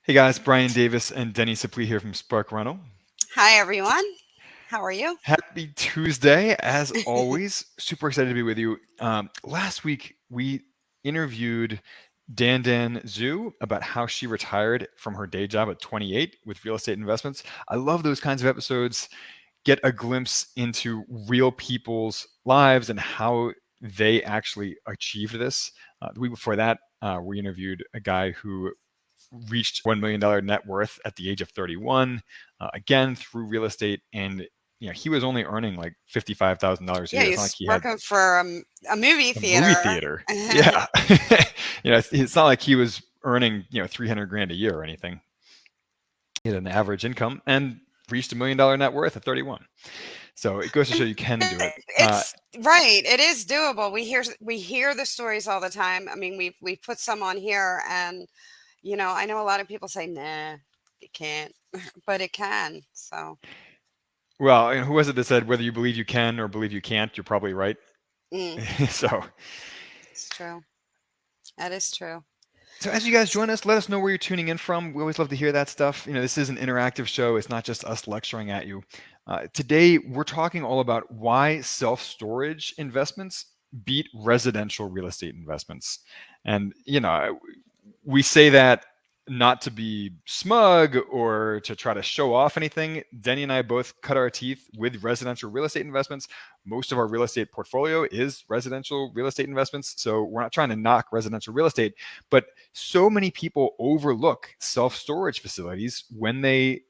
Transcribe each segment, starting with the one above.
Hey guys, Brian Davis and Denny Sipley here from Spark Rental. Hi, everyone. How are you? Happy Tuesday, as always. Super excited to be with you. Last week, we interviewed Dan Zhu about how she retired from her day job at 28 with real estate investments. I love those kinds of episodes. Get a glimpse into real people's lives and how they actually achieved this. The week before that, we interviewed a guy who reached $1 million net worth at the age of 31, again through real estate. And he was only earning like $55,000 a Yeah, year. It's not like he's he had working for a movie a movie theater. theater. Yeah. It's not like he was earning 300 grand a year or anything. He had an average income and reached $1 million net worth at 31. So it goes to show you can do it. It's right. It is doable. We hear the stories all the time. I mean, we put some on here, and I know a lot of people say, "Nah, it can't," but it can. So, Well, and who was it that said whether you believe you can or believe you can't, you're probably right. mm, so it's true. That is true. So as you guys join us, let us know where you're tuning in from. We always love to hear that stuff. This is an interactive show. It's not just us lecturing at you. Today, we're talking all about why self-storage investments beat residential real estate investments. And, we say that not to be smug or to try to show off anything. Denny and I both cut our teeth with residential real estate investments. Most of our real estate portfolio is residential real estate investments. So we're not trying to knock residential real estate, but so many people overlook self-storage facilities when they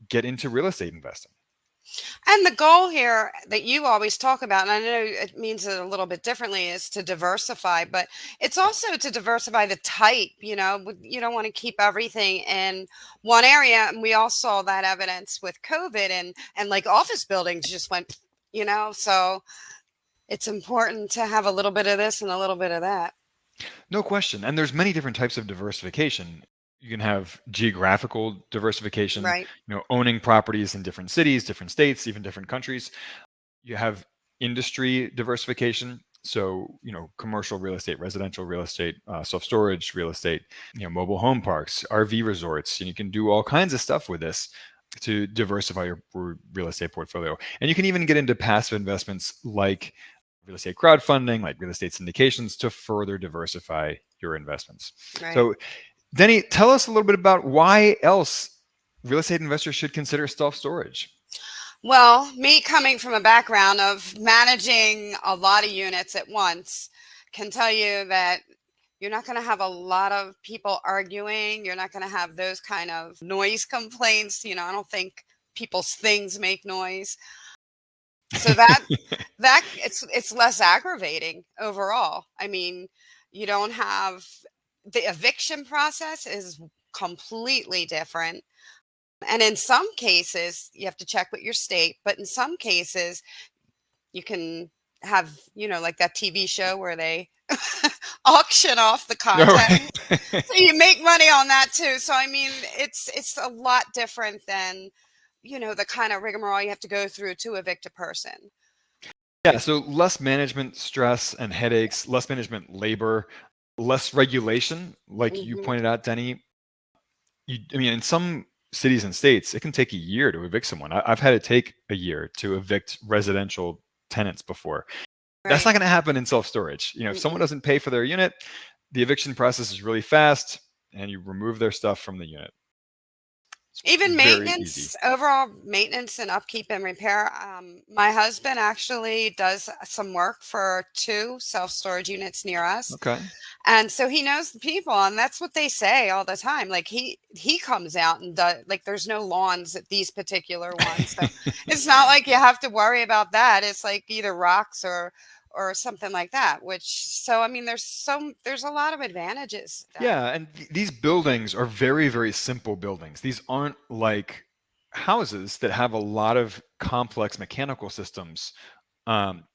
get into real estate investing. And the goal here that you always talk about, and I know it means it a little bit differently, is to diversify, but it's also to diversify the type. You don't want to keep everything in one area. And we all saw that evidence with COVID, and like office buildings just went, so it's important to have a little bit of this and a little bit of that. No question. And there's many different types of diversification. You can have geographical diversification, Right. owning properties in different cities, different states, even different countries. You have industry diversification. So, commercial real estate, residential real estate, self-storage real estate, mobile home parks, RV resorts, and you can do all kinds of stuff with this to diversify your real estate portfolio. And you can even get into passive investments like real estate crowdfunding, like real estate syndications to further diversify your investments. Right. So, Denny, tell us a little bit about why else real estate investors should consider self-storage. Well, me coming from a background of managing a lot of units at once can tell you that you're not going to have a lot of people arguing. You're not going to have those kind of noise complaints. I don't think people's things make noise. So that it's less aggravating overall. I mean, you don't have the eviction process is completely different. And in some cases, you have to check with your state, but in some cases, you can have, like that TV show where they auction off the No, content. So you make money on that too. So I mean, it's a lot different than, the kind of rigmarole you have to go through to evict a person. yeah, so less management stress and headaches, less management labor, less regulation, like you Hmm. pointed out, Denny. In some cities and states, it can take a year to evict someone. I've had it take a year to evict residential tenants before. That's Right. not going to happen in self-storage. If someone Mm-mm. doesn't pay for their unit, the eviction process is really fast and you remove their stuff from the unit. It's Even very easy. maintenance, overall maintenance and upkeep and repair. My husband actually does some work for two self-storage units near us. Okay. And so he knows the people, and that's what they say all the time. Like he comes out and does, like, there's no lawns at these particular ones. So it's not like you have to worry about that. It's like either rocks or something like that, which, so I mean, there's a lot of advantages to that. Yeah, and these buildings are very, very simple buildings. These aren't like houses that have a lot of complex mechanical systems. Um,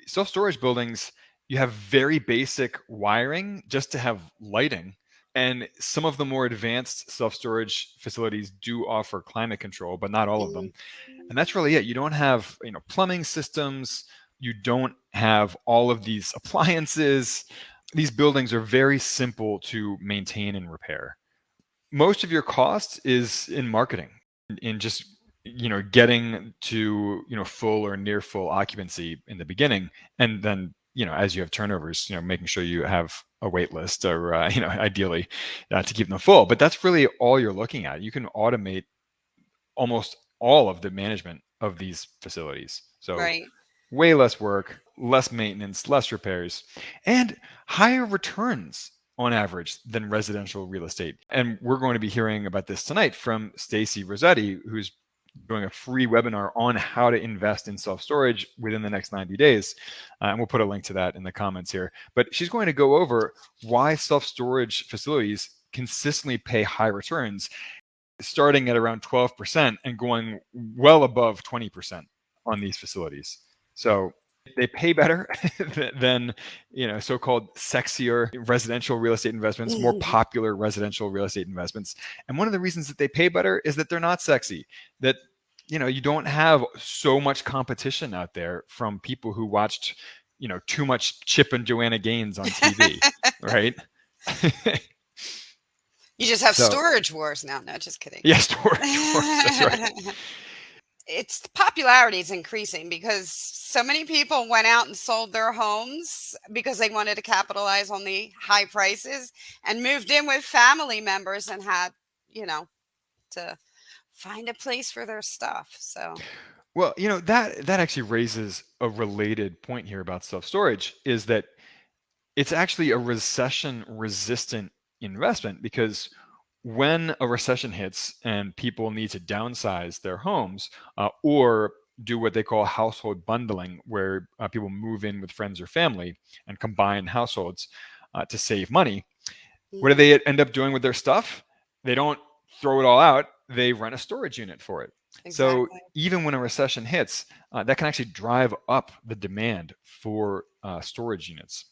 Self-storage buildings, you have very basic wiring just to have lighting. And some of the more advanced self-storage facilities do offer climate control, but not all of them. Mhm. And that's really it. You don't have, plumbing systems. You don't have all of these appliances. These buildings are very simple to maintain and repair. most of your cost is in marketing, in just getting to full or near full occupancy in the beginning, and then as you have turnovers, making sure you have a wait list, or ideally to keep them full. But that's really all you're looking at. You can automate almost all of the management of these facilities, so Right. way less work, less maintenance, less repairs, and higher returns on average than residential real estate. And we're going to be hearing about this tonight from Stacy Rossetti, who's doing a free webinar on how to invest in self-storage within the next 90 days. And we'll put a link to that in the comments here. But she's going to go over why self-storage facilities consistently pay high returns, starting at around 12% and going well above 20% on these facilities. So they pay better than so-called sexier residential real estate investments, more popular residential real estate investments. And one of the reasons that they pay better is that they're not sexy, that you don't have so much competition out there from people who watched too much Chip and Joanna Gaines on TV, right? You just have So, storage wars now. No, just kidding. yeah, storage wars. That's right. Its popularity is increasing because so many people went out and sold their homes because they wanted to capitalize on the high prices, and moved in with family members and had, to find a place for their stuff. So, Well, that actually raises a related point here about self-storage, is that it's actually a recession-resistant investment, because when a recession hits and people need to downsize their homes, or do what they call household bundling, where people move in with friends or family and combine households to save money, what do they end up doing with their stuff? They don't throw it all out. They rent a storage unit for it. So exactly. even when a recession hits, that can actually drive up the demand for storage units.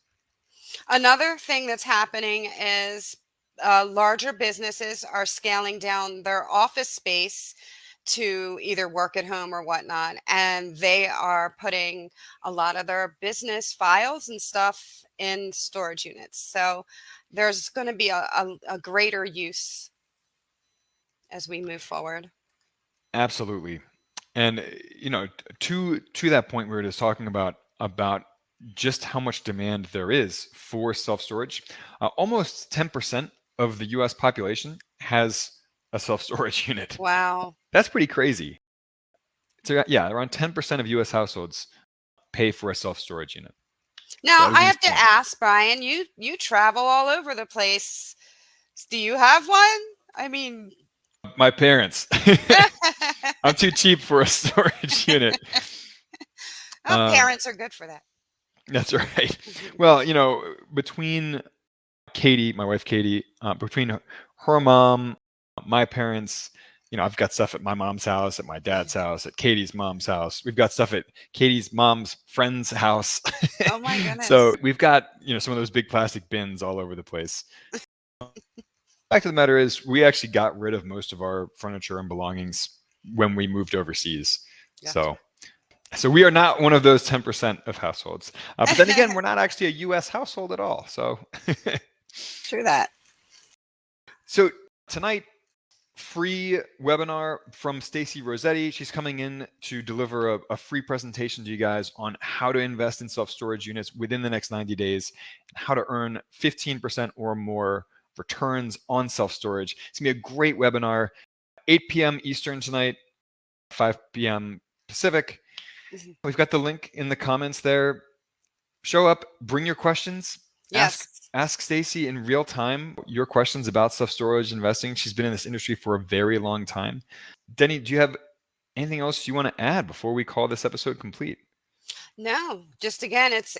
Another thing that's happening is larger businesses are scaling down their office space to either work at home or whatnot. And they are putting a lot of their business files and stuff in storage units. So there's going to be a greater use as we move forward. Absolutely. And to that point, we were just talking about just how much demand there is for self-storage. Almost 10% of the US population has a self-storage unit. Wow. That's pretty crazy. So yeah, around 10% of US households pay for a self-storage unit. Now That is I have to insane. ask, Brian, you travel all over the place. Do you have one? I mean, My parents. I'm too cheap for a storage unit. oh, parents are good for that. That's right. Well, between Katie, my wife Katie, between her mom, my parents, I've got stuff at my mom's house, at my dad's house, at Katie's mom's house. We've got stuff at Katie's mom's friend's house. Oh my So goodness. we've got, some of those big plastic bins all over the place. Fact of the matter is, we actually got rid of most of our furniture and belongings when we moved overseas. Gotcha. So we are not one of those 10% of households. But then again, we're not actually a US household at all. So True that. So tonight, free webinar from Stacy Rossetti. She's coming in to deliver a free presentation to you guys on how to invest in self-storage units within the next 90 days, and how to earn 15% or more returns on self-storage. It's gonna be a great webinar, 8 p.m. Eastern tonight, 5 p.m. Pacific. We've got the link in the comments there. Show up, bring your questions. Yes. Ask Stacy in real time your questions about self-storage investing. She's been in this industry for a very long time. Denny, do you have anything else you want to add before we call this episode complete? No, just again, it's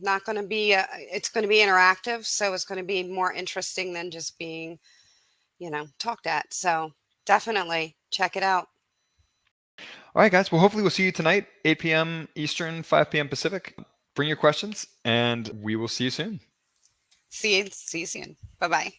not going to be it's going to be interactive, so it's going to be more interesting than just being talked at. So definitely check it out. All right, guys. Well, hopefully we'll see you tonight, 8 p.m. Eastern, 5 p.m. Pacific. Bring your questions, and we will see you soon. See you soon. Bye bye.